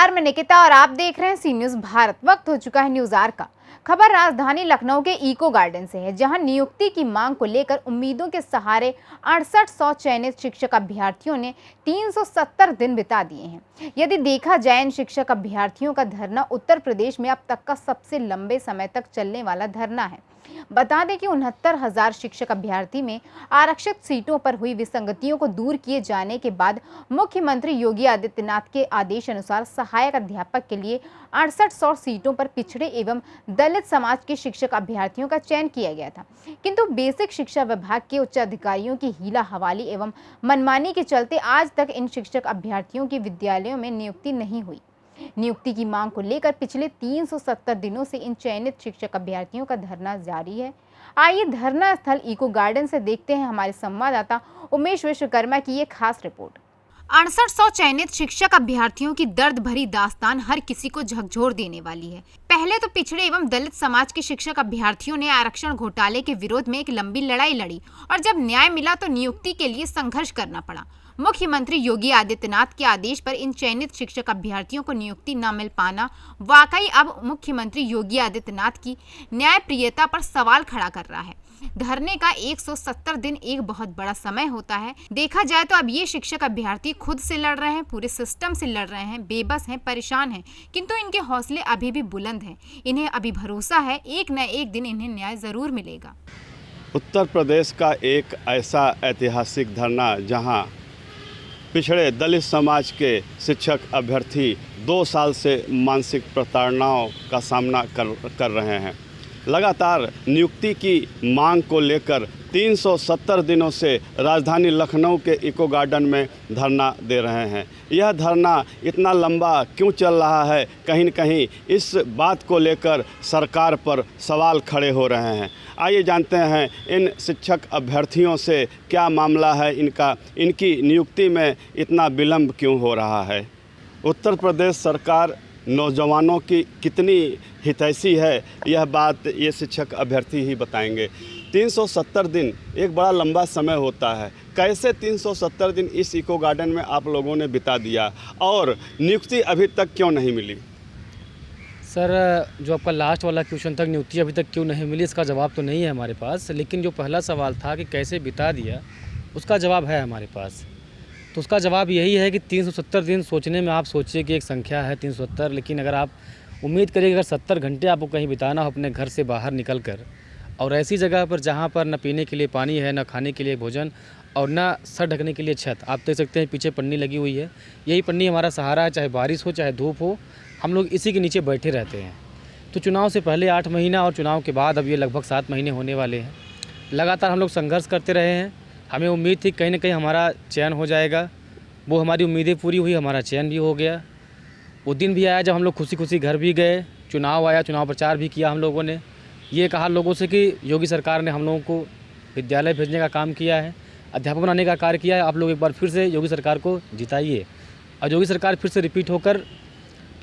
नमस्कार, मैं निकिता और आप देख रहे हैं सी न्यूज भारत। वक्त हो चुका है न्यूज आर का। खबर राजधानी लखनऊ के इको गार्डन से है, जहां नियुक्ति की मांग को लेकर उम्मीदों के सहारे 6800 चयनित शिक्षक अभ्यर्थियों ने 370 दिन बिता दिए हैं। यदि देखा जाए, इन शिक्षक अभ्यर्थियों का धरना उत्तर प्रदेश में अब तक का सबसे लंबे समय तक चलने वाला धरना है। बता दें कि 69,000 शिक्षक अभ्यर्थी में आरक्षित सीटों पर हुई विसंगतियों को दूर किए जाने के बाद मुख्यमंत्री योगी आदित्यनाथ के आदेश अनुसार सहायक अध्यापक के लिए 6800 सीटों पर पिछड़े एवं दलित समाज के शिक्षक अभ्यर्थियों का चयन किया गया था। किंतु बेसिक शिक्षा विभाग के उच्च अधिकारियों की हीला हवाली एवं मनमानी के चलते आज तक इन शिक्षक अभ्यर्थियों की विद्यालयों में नियुक्ति नहीं हुई। नियुक्ति की मांग को लेकर पिछले 370 दिनों से इन चयनित शिक्षक अभ्यर्थियों का धरना जारी है। आइए धरना स्थल इको गार्डन से देखते हैं हमारे संवाददाता उमेश विश्वकर्मा की ये खास रिपोर्ट। 6800 चयनित शिक्षक अभ्यर्थियों की दर्द भरी दास्तान हर किसी को झकझोर देने वाली है। पहले तो पिछड़े एवं दलित समाज के शिक्षक अभ्यर्थियों ने आरक्षण घोटाले के विरोध में एक लंबी लड़ाई लड़ी और जब न्याय मिला तो नियुक्ति के लिए संघर्ष करना पड़ा। मुख्यमंत्री योगी आदित्यनाथ के आदेश पर इन चयनित शिक्षक अभ्यर्थियों को नियुक्ति न मिल पाना वाकई अब मुख्यमंत्री योगी आदित्यनाथ की न्यायप्रियता पर सवाल खड़ा कर रहा है। धरने का 170 दिन एक बहुत बड़ा समय होता है। देखा जाए तो अब ये शिक्षक अभ्यर्थी खुद से लड़ रहे हैं, पूरे सिस्टम से लड़ रहे हैं, बेबस हैं, परेशान हैं, किंतु इनके हौसले अभी भी बुलंद हैं। इन्हें अभी भरोसा है एक न एक दिन इन्हें न्याय जरूर मिलेगा। उत्तर प्रदेश का एक ऐसा ऐतिहासिक धरना जहां पिछड़े दलित समाज के शिक्षक अभ्यर्थी 2 साल से मानसिक प्रताड़नाओं का सामना कर रहे हैं। लगातार नियुक्ति की मांग को लेकर 370 दिनों से राजधानी लखनऊ के इको गार्डन में धरना दे रहे हैं। यह धरना इतना लंबा क्यों चल रहा है, कहीं न कहीं इस बात को लेकर सरकार पर सवाल खड़े हो रहे हैं। आइए जानते हैं इन शिक्षक अभ्यर्थियों से क्या मामला है, इनकी नियुक्ति में इतना विलंब क्यों हो रहा है। उत्तर प्रदेश सरकार नौजवानों की कितनी हितैषी है, यह बात ये शिक्षक अभ्यर्थी ही बताएंगे। 370 दिन एक बड़ा लंबा समय होता है। कैसे 370 दिन इस इको गार्डन में आप लोगों ने बिता दिया और नियुक्ति अभी तक क्यों नहीं मिली? सर, जो आपका लास्ट वाला क्वेश्चन था, नियुक्ति अभी तक क्यों नहीं मिली, इसका जवाब तो नहीं है हमारे पास। लेकिन जो पहला सवाल था कि कैसे बिता दिया, उसका जवाब है हमारे पास। तो उसका जवाब यही है कि 370 दिन सोचने में आप सोचिए कि एक संख्या है 370, लेकिन अगर आप उम्मीद करिए अगर 70 घंटे आपको कहीं बिताना हो अपने घर से बाहर निकल कर, और ऐसी जगह पर जहाँ पर न पीने के लिए पानी है, न खाने के लिए भोजन और न सर ढकने के लिए छत। आप देख सकते हैं पीछे पन्नी लगी हुई है, यही पन्नी हमारा सहारा है, चाहे बारिश हो चाहे धूप हो, हम लोग इसी के नीचे बैठे रहते हैं। तो चुनाव से पहले 8 महीना और चुनाव के बाद अब ये लगभग 7 महीने होने वाले हैं। लगातार हम लोग संघर्ष करते रहे हैं। हमें उम्मीद थी कहीं ना कहीं हमारा चयन हो जाएगा, वो हमारी उम्मीदें पूरी हुई, हमारा चयन भी हो गया। वो दिन भी आया जब हम लोग खुशी खुशी घर भी गए, चुनाव आया, चुनाव प्रचार भी किया हम लोगों ने। ये कहा लोगों से कि योगी सरकार ने हम लोगों को विद्यालय भेजने का काम किया है, अध्यापक बनाने का कार्य किया है, आप लोग एक बार फिर से योगी सरकार को जिताइए। और योगी सरकार फिर से रिपीट होकर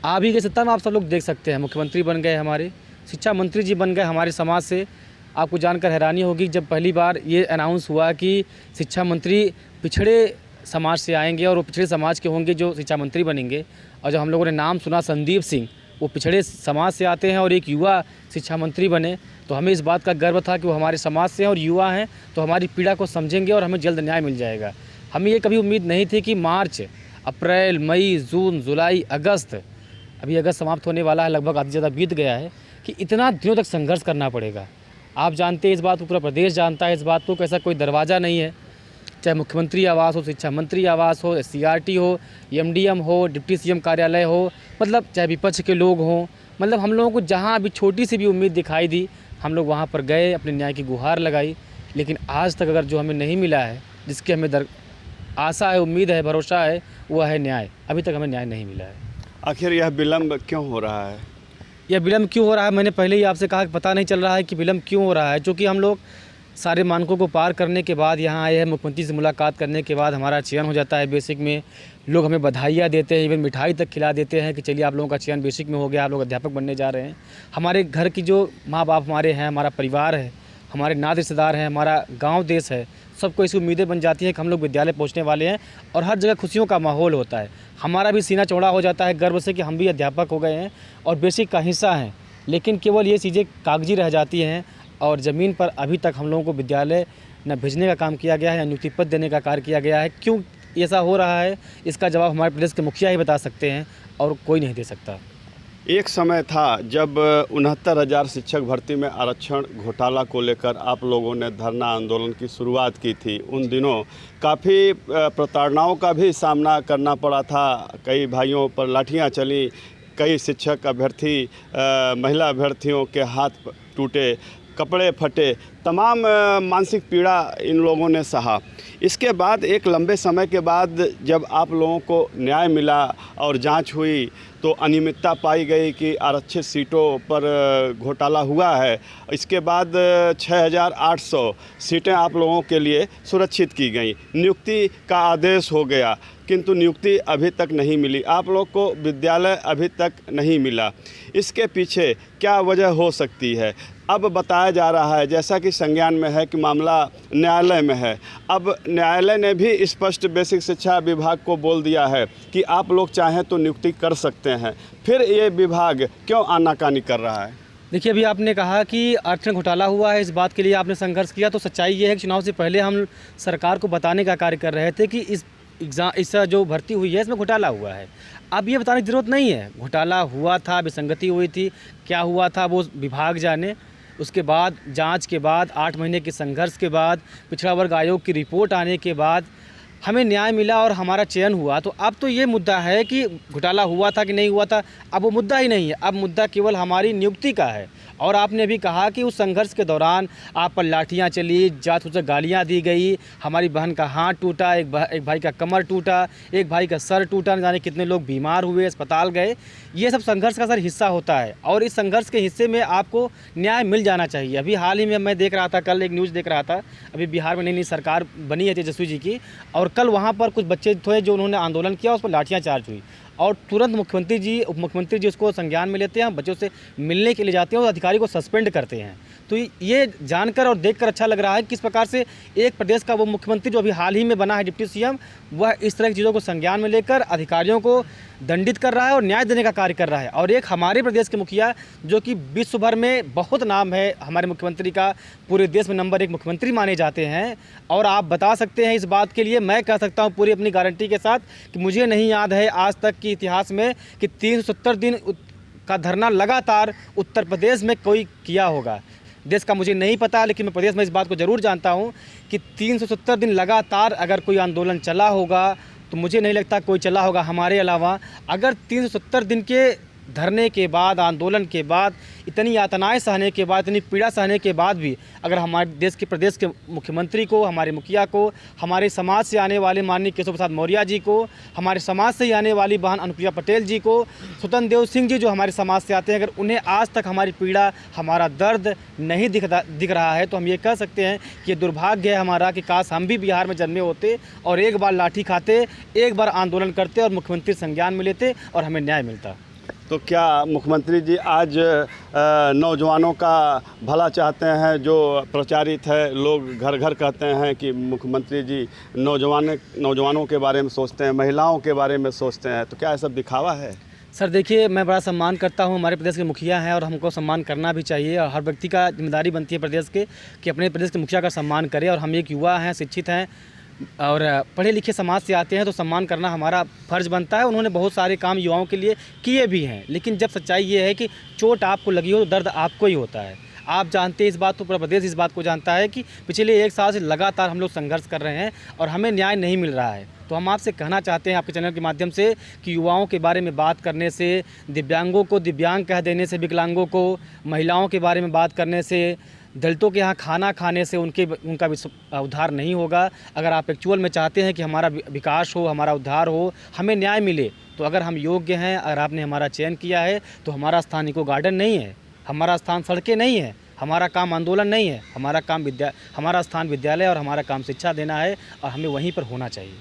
आ भी गई सत्ता में। आप सब लोग देख सकते हैं मुख्यमंत्री बन गए, हमारे शिक्षा मंत्री जी बन गए हमारे समाज से। आपको जानकर हैरानी होगी जब पहली बार ये अनाउंस हुआ कि शिक्षा मंत्री पिछड़े समाज से आएंगे और वो पिछड़े समाज के होंगे जो शिक्षा मंत्री बनेंगे। और जब हम लोगों ने नाम सुना संदीप सिंह, वो पिछड़े समाज से आते हैं और एक युवा शिक्षा मंत्री बने, तो हमें इस बात का गर्व था कि वो हमारे समाज से हैं और युवा हैं, तो हमारी पीड़ा को समझेंगे और हमें जल्द न्याय मिल जाएगा। हमें ये कभी उम्मीद नहीं थी कि मार्च, अप्रैल, मई, जून, जुलाई, अगस्त, अभी अगस्त समाप्त होने वाला है, लगभग आधी ज़्यादा बीत गया है, कि इतना दिनों तक संघर्ष करना पड़ेगा। आप जानते हैं इस बात को, पूरा प्रदेश जानता है इस बात को, कैसा कोई दरवाज़ा नहीं है, चाहे मुख्यमंत्री आवास हो, शिक्षा मंत्री आवास हो, SCRT हो, MDM हो, डिप्टी CM कार्यालय हो, मतलब चाहे विपक्ष के लोग हों, मतलब हम लोगों को जहाँ भी छोटी सी भी उम्मीद दिखाई दी, हम लोग वहाँ पर गए, अपने न्याय की गुहार लगाई। लेकिन आज तक अगर जो हमें नहीं मिला है, जिसकी हमें आशा है, उम्मीद है, भरोसा है, वो है न्याय। अभी तक हमें न्याय नहीं मिला है। आखिर यह विलंब क्यों हो रहा है? यह विलंब क्यों हो रहा है, मैंने पहले ही आपसे कहा कि पता नहीं चल रहा है कि विलंब क्यों हो रहा है। क्योंकि हम लोग सारे मानकों को पार करने के बाद यहाँ आए हैं, मुख्यमंत्री से मुलाकात करने के बाद हमारा चयन हो जाता है। बेसिक में लोग हमें बधाइयाँ देते हैं, इवन मिठाई तक खिला देते हैं कि चलिए आप लोगों का चयन बेसिक में हो गया, आप लोग अध्यापक बनने जा रहे हैं। हमारे घर की जो माँ बाप हमारे हैं, हमारा परिवार है, हमारे नात रिश्तेदार हैं, हमारा गांव देश है, सबको ऐसी उम्मीदें बन जाती हैं कि हम लोग विद्यालय पहुंचने वाले हैं और हर जगह खुशियों का माहौल होता है। हमारा भी सीना चौड़ा हो जाता है गर्व से कि हम भी अध्यापक हो गए हैं और बेसिक का हिस्सा हैं। लेकिन केवल ये चीज़ें कागजी रह जाती हैं और ज़मीन पर अभी तक हम लोगों को विद्यालय न भेजने का काम किया गया है, न नियुक्ति पत्र देने का कार्य किया गया है। क्यों ऐसा हो रहा है, इसका जवाब हमारे प्रदेश के मुखिया ही बता सकते हैं और कोई नहीं दे सकता। एक समय था जब 69,000 शिक्षक भर्ती में आरक्षण घोटाला को लेकर आप लोगों ने धरना आंदोलन की शुरुआत की थी। उन दिनों काफ़ी प्रताड़नाओं का भी सामना करना पड़ा था, कई भाइयों पर लाठियां चली, कई शिक्षक अभ्यर्थी महिला अभ्यर्थियों के हाथ टूटे, कपड़े फटे, तमाम मानसिक पीड़ा इन लोगों ने सहा। इसके बाद एक लंबे समय के बाद जब आप लोगों को न्याय मिला और जांच हुई तो अनियमितता पाई गई कि आरक्षित सीटों पर घोटाला हुआ है। इसके बाद 6,800 सीटें आप लोगों के लिए सुरक्षित की गई, नियुक्ति का आदेश हो गया, किंतु नियुक्ति अभी तक नहीं मिली, आप लोग को विद्यालय अभी तक नहीं मिला। इसके पीछे क्या वजह हो सकती है? अब बताया जा रहा है, जैसा कि संज्ञान में है कि मामला न्यायालय में है। अब न्यायालय ने भी स्पष्ट बेसिक शिक्षा विभाग को बोल दिया है कि आप लोग चाहें तो नियुक्ति कर सकते हैं। फिर ये विभाग क्यों आनाकानी कर रहा है? देखिए, अभी आपने कहा कि आरक्षण घोटाला हुआ है, इस बात के लिए आपने संघर्ष किया, तो सच्चाई ये है कि चुनाव से पहले हम सरकार को बताने का कार्य कर रहे थे कि इस जो भर्ती हुई है इसमें घोटाला हुआ है। अब ये बताने की ज़रूरत नहीं है, घोटाला हुआ था, विसंगति हुई थी, क्या हुआ था वो विभाग जाने। उसके बाद जांच के बाद 8 महीने के संघर्ष के बाद पिछड़ा वर्ग आयोग की रिपोर्ट आने के बाद हमें न्याय मिला और हमारा चयन हुआ। तो अब तो ये मुद्दा है कि घोटाला हुआ था कि नहीं हुआ था, अब वो मुद्दा ही नहीं है। अब मुद्दा केवल हमारी नियुक्ति का है। और आपने भी कहा कि उस संघर्ष के दौरान आप पर लाठियां चली, जात से गालियां दी गई, हमारी बहन का हाथ टूटा, एक भाई का कमर टूटा, एक भाई का सर टूटा, न जाने कितने लोग बीमार हुए, अस्पताल गए। ये सब संघर्ष का सर हिस्सा होता है और इस संघर्ष के हिस्से में आपको न्याय मिल जाना चाहिए। अभी हाल ही में मैं देख रहा था, कल एक न्यूज़ देख रहा था, अभी बिहार में नई सरकार बनी है तेजस्वी जी की, और कल वहाँ पर कुछ बच्चे थे जो उन्होंने आंदोलन किया, उस पर लाठियाँ चार्ज हुई और तुरंत मुख्यमंत्री जी, उप मुख्यमंत्री जी उसको संज्ञान में लेते हैं, बच्चों से मिलने के लिए जाते हैं और अधिकारी को सस्पेंड करते हैं। तो ये जानकर और देखकर अच्छा लग रहा है किस प्रकार से एक प्रदेश का वो मुख्यमंत्री जो अभी हाल ही में बना है डिप्टी सीएम, वह इस तरह की चीज़ों को संज्ञान में लेकर अधिकारियों को दंडित कर रहा है और न्याय देने का कार्य कर रहा है। और एक हमारे प्रदेश के मुखिया जो कि विश्व भर में बहुत नाम है हमारे मुख्यमंत्री का, पूरे देश में नंबर 1 मुख्यमंत्री माने जाते हैं। और आप बता सकते हैं इस बात के लिए, मैं कह सकता हूँ पूरी अपनी गारंटी के साथ कि मुझे नहीं याद है आज तक के इतिहास में कि 370 दिन का धरना लगातार उत्तर प्रदेश में कोई किया होगा। देश का मुझे नहीं पता, लेकिन मैं प्रदेश में इस बात को ज़रूर जानता हूँ कि 370 दिन लगातार अगर कोई आंदोलन चला होगा तो मुझे नहीं लगता कोई चला होगा हमारे अलावा। अगर 370 दिन के धरने के बाद, आंदोलन के बाद, इतनी यातनाएं सहने के बाद, इतनी पीड़ा सहने के बाद भी अगर हमारे देश के प्रदेश के मुख्यमंत्री को, हमारे मुखिया को, हमारे समाज से आने वाले माननीय केशव प्रसाद मौर्य जी को, हमारे समाज से ही आने वाली बहन अनुप्रिया पटेल जी को, स्वतंत्र देव सिंह जी जो हमारे समाज से आते हैं, अगर उन्हें आज तक हमारी पीड़ा, हमारा दर्द नहीं दिख रहा है तो हम ये कह सकते हैं कि ये दुर्भाग्य है हमारा कि काश हम भी बिहार में जन्मे होते और एक बार लाठी खाते, एक बार आंदोलन करते और मुख्यमंत्री संज्ञान में लेते और हमें न्याय मिलता। तो क्या मुख्यमंत्री जी आज नौजवानों का भला चाहते हैं? जो प्रचारित है, लोग घर घर कहते हैं कि मुख्यमंत्री जी नौजवानों के बारे में सोचते हैं, महिलाओं के बारे में सोचते हैं, तो क्या ये सब दिखावा है? सर देखिए, मैं बड़ा सम्मान करता हूँ, हमारे प्रदेश के मुखिया हैं और हमको सम्मान करना भी चाहिए और हर व्यक्ति का जिम्मेदारी बनती है प्रदेश के कि अपने प्रदेश के मुखिया का सम्मान करे। और हम एक युवा हैं, शिक्षित हैं और पढ़े लिखे समाज से आते हैं तो सम्मान करना हमारा फ़र्ज़ बनता है। उन्होंने बहुत सारे काम युवाओं के लिए किए भी हैं, लेकिन जब सच्चाई ये है कि चोट आपको लगी हो तो दर्द आपको ही होता है। आप जानते हैं इस बात को, पूरा प्रदेश इस बात को जानता है कि पिछले 1 साल से लगातार हम लोग संघर्ष कर रहे हैं और हमें न्याय नहीं मिल रहा है। तो हम आपसे कहना चाहते हैं आपके चैनल के माध्यम से कि युवाओं के बारे में बात करने से, दिव्यांगों को दिव्यांग कह देने से, विकलांगों को, महिलाओं के बारे में बात करने से, दलितों के यहाँ खाना खाने से उनका भी उद्धार नहीं होगा। अगर आप एक्चुअल में चाहते हैं कि हमारा विकास हो, हमारा उद्धार हो, हमें न्याय मिले, तो अगर हम योग्य हैं, अगर आपने हमारा चयन किया है तो हमारा स्थान इको गार्डन नहीं है, हमारा स्थान सड़कें नहीं है, हमारा काम आंदोलन नहीं है, हमारा स्थान विद्यालय और हमारा काम शिक्षा देना है और हमें वहीं पर होना चाहिए।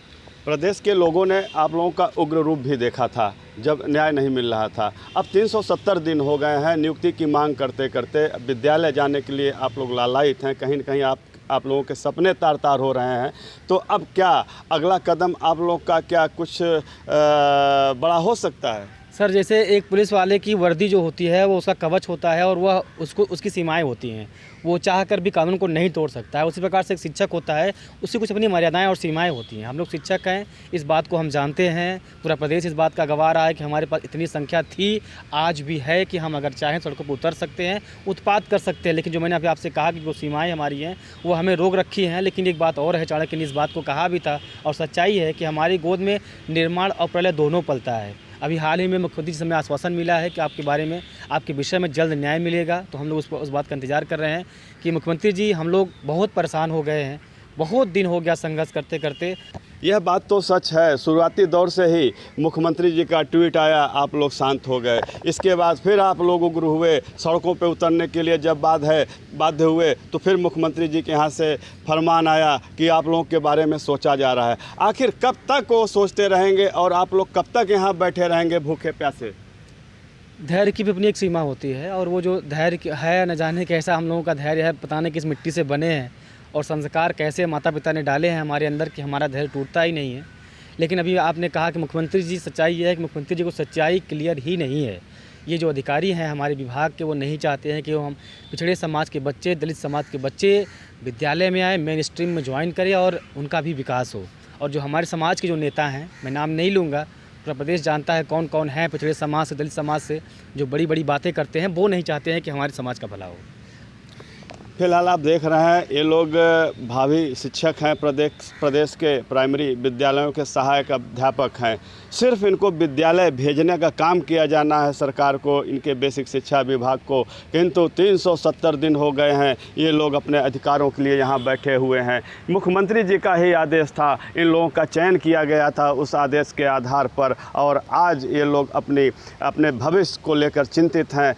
प्रदेश के लोगों ने आप लोगों का उग्र रूप भी देखा था जब न्याय नहीं मिल रहा था। अब 370 दिन हो गए हैं नियुक्ति की मांग करते करते। विद्यालय जाने के लिए आप लोग लालायित हैं, कहीं न कहीं आप लोगों के सपने तार तार हो रहे हैं। तो अब क्या अगला कदम आप लोग का क्या कुछ बड़ा हो सकता है? सर, जैसे एक पुलिस वाले की वर्दी जो होती है वो उसका कवच होता है और वह उसकी सीमाएं होती हैं, वो चाह कर भी कानून को नहीं तोड़ सकता है। उसी प्रकार से एक शिक्षक होता है, उसकी कुछ अपनी मर्यादाएं और सीमाएं होती हैं। हम लोग शिक्षक हैं, इस बात को हम जानते हैं। पूरा प्रदेश इस बात का गवाह रहा है कि हमारे पास इतनी संख्या थी, आज भी है कि हम अगर चाहें सड़कों पर उतर सकते हैं, उत्पात कर सकते हैं। लेकिन जो मैंने अभी आपसे कहा कि वो सीमाएँ हमारी हैं वो हमें रोक रखी हैं। लेकिन एक बात और है, चाणक्य ने इस बात को कहा भी था और सच्चाई है कि हमारी गोद में निर्माण और प्रलय दोनों पलता है। अभी हाल ही में मुख्यमंत्री जी से हमें आश्वासन मिला है कि आपके बारे में, आपके विषय में जल्द न्याय मिलेगा। तो हम लोग उस बात का इंतज़ार कर रहे हैं कि मुख्यमंत्री जी, हम लोग बहुत परेशान हो गए हैं, बहुत दिन हो गया संघर्ष करते करते। यह बात तो सच है, शुरुआती दौर से ही मुख्यमंत्री जी का ट्वीट आया, आप लोग शांत हो गए। इसके बाद फिर आप लोग उग्र हुए, सड़कों पे उतरने के लिए जब बाध्य हुए तो फिर मुख्यमंत्री जी के यहाँ से फरमान आया कि आप लोगों के बारे में सोचा जा रहा है। आखिर कब तक वो सोचते रहेंगे और आप लोग कब तक यहाँ बैठे रहेंगे भूखे प्यासे? धैर्य की भी अपनी एक सीमा होती है और वो जो धैर्य है, न जाने कैसा हम लोगों का धैर्य है, पता नहीं किस मिट्टी से बने हैं और संस्कार कैसे माता पिता ने डाले हैं हमारे अंदर कि हमारा धैर्य टूटता ही नहीं है। लेकिन अभी आपने कहा कि मुख्यमंत्री जी, सच्चाई ये है कि मुख्यमंत्री जी को सच्चाई क्लियर ही नहीं है। ये जो अधिकारी हैं हमारे विभाग के, वो नहीं चाहते हैं कि वो हम पिछड़े समाज के बच्चे, दलित समाज के बच्चे विद्यालय में आए, मेन स्ट्रीम में ज्वाइन करें और उनका भी विकास हो। और जो हमारे समाज के जो नेता हैं, मैं नाम नहीं लूँगा, पूरा प्रदेश जानता है कौन कौन हैं पिछड़े समाज से, दलित समाज से, जो बड़ी बड़ी बातें करते हैं, वो नहीं चाहते हैं कि हमारे समाज का भला हो। फिलहाल आप देख रहे हैं ये लोग भावी शिक्षक हैं, प्रदेश के प्राइमरी विद्यालयों के सहायक अध्यापक हैं। सिर्फ इनको विद्यालय भेजने का काम किया जाना है सरकार को, इनके बेसिक शिक्षा विभाग को। किंतु 370 दिन हो गए हैं ये लोग अपने अधिकारों के लिए यहाँ बैठे हुए हैं। मुख्यमंत्री जी का ही आदेश था, इन लोगों का चयन किया गया था उस आदेश के आधार पर, और आज ये लोग अपने भविष्य को लेकर चिंतित हैं।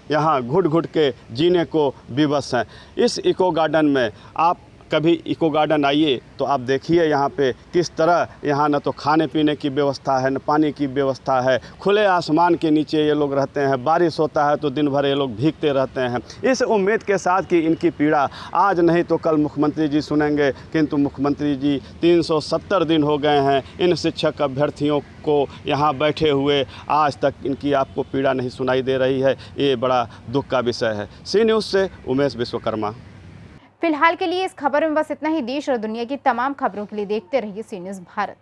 यहाँ घुट घुट के जीने को विवश हैं। इस इको गार्डन में आप कभी इको गार्डन आइए तो आप देखिए यहाँ पे किस तरह यहाँ न तो खाने पीने की व्यवस्था है, न पानी की व्यवस्था है। खुले आसमान के नीचे ये लोग रहते हैं, बारिश होता है तो दिन भर ये लोग भीगते रहते हैं, इस उम्मीद के साथ कि इनकी पीड़ा आज नहीं तो कल मुख्यमंत्री जी सुनेंगे। किंतु मुख्यमंत्री जी 370 दिन हो गए हैं इन शिक्षक अभ्यर्थियों को यहाँ बैठे हुए, आज तक इनकी आपको पीड़ा नहीं सुनाई दे रही है। ये बड़ा दुख का विषय है। सी न्यूज़ से उमेश विश्वकर्मा। फिलहाल के लिए इस खबर में बस इतना ही। देश और दुनिया की तमाम खबरों के लिए देखते रहिए सी न्यूज़ भारत।